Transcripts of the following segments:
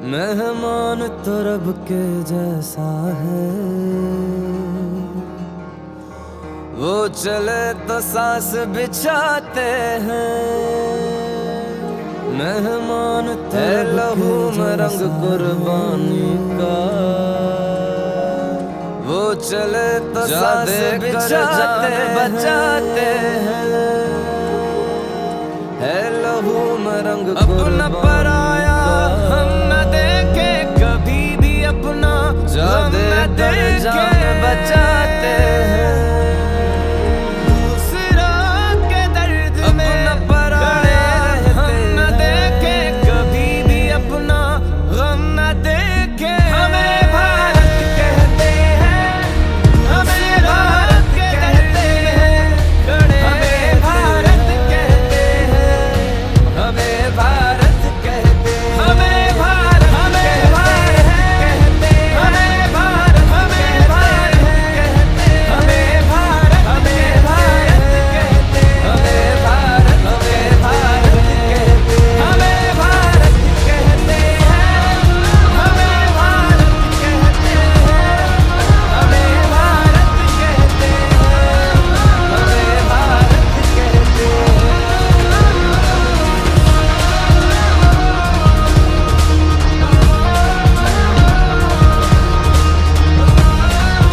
मेहमान तो रब के जैसा है, वो चले तो सांस बिछाते हैं। मेहमान तो लहू में रंग कुर्बानी का, वो चले तो सांस बिछाते बचाते हैं। है लहू में रंग अपना पराया हम न देखे कभी भी, अपना जान बचाते हैं। दूसरा के दर्द में अपना पराया हम न देखे कभी भी, अपना गम न देखे। हमें भारत कहते हैं, हमें भारत कहते हैं, हमें भारत कहते हैं, हमें भारत कहते हैं, हमें भारत, हमें भारत कहते हैं, हमें भारत, हमें भारत कहते हैं, हमें भारत, हमें भारत कहते हैं, हमें भारत, हमें भारत कहते हैं, हमें भारत कहते हैं, हमें भारत कहते हैं, हमें भारत कहते हैं, हमें भारत कहते हैं।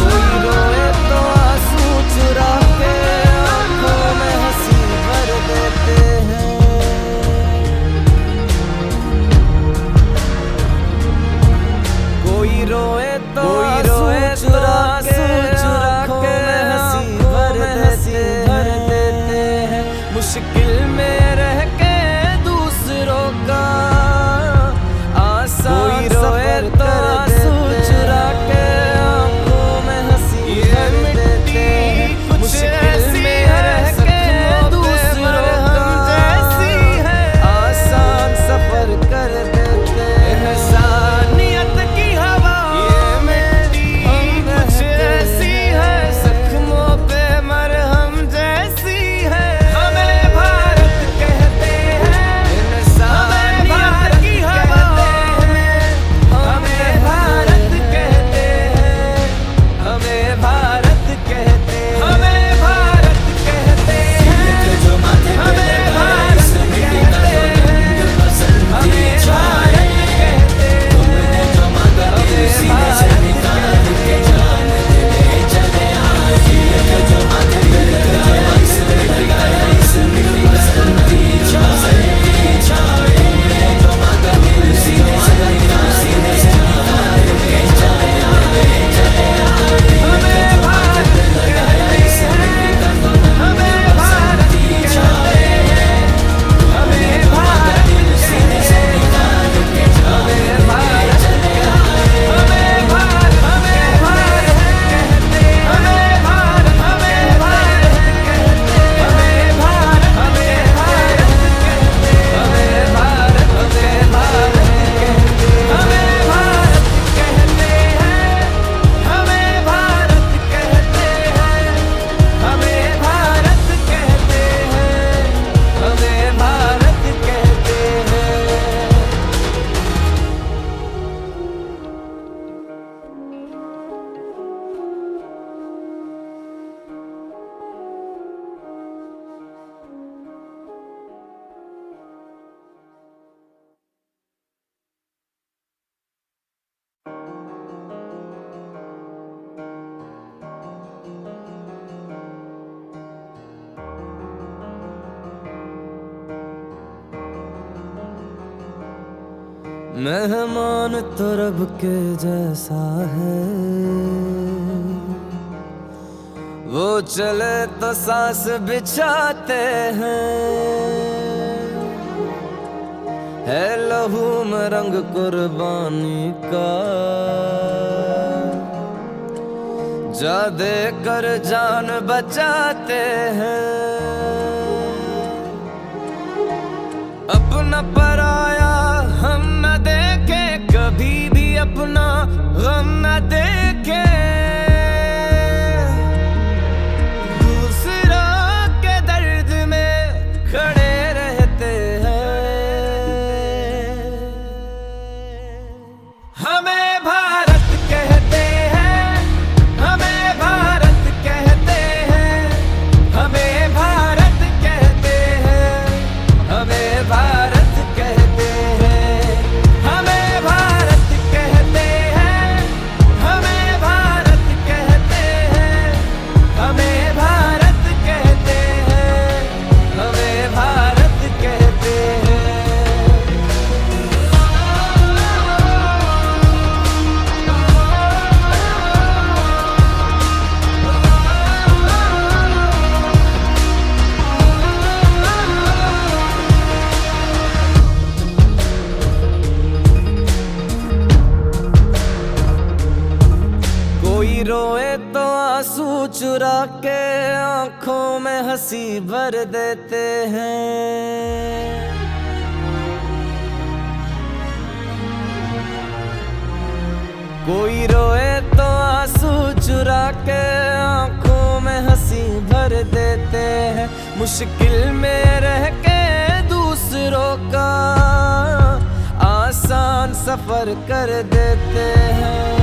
कोई रोए तो आंसू चुरा के आंखों में हंसी भर देते हैं। कोई रोए तो आंसू चुरा के हंसी भर देते हैं। मुश्किल में रह के दूसरों का आसान सफर तो आंसू चुरा के आंखों में हंसी भर देते हैं। मुश्किल में रह के दूसरों का आसान सफर कर देते हैं। इंसानियत की हवा ये मिट्टी कुछ ऐसी है, जख्मों पे मरहम जैसी है। हमें भारत कहते हैं, इंसानियत की हवा हमें भारत कहते हैं, हमें भारत कहते हैं, हमें भारत कहते हैं, हमें भारत कहते हैं, हमें भारत कहते हैं, मेहमान तो रब के जैसा है, वो चले तो सांस बिछाते हैं। है लहू में रंग कुर्बानी का, जा दे कर जान बचाते हैं। अपना पराया हम न देखे कभी भी, अपना गम न देखे। दूसरा के दर्द में खड़े रहते हैं। रोए तो आंसू चुरा के आंखों में हंसी भर देते हैं। कोई रोए तो आंसू चुरा के आंखों में हंसी भर देते हैं। मुश्किल में रह के दूसरों का आसान सफर कर देते हैं।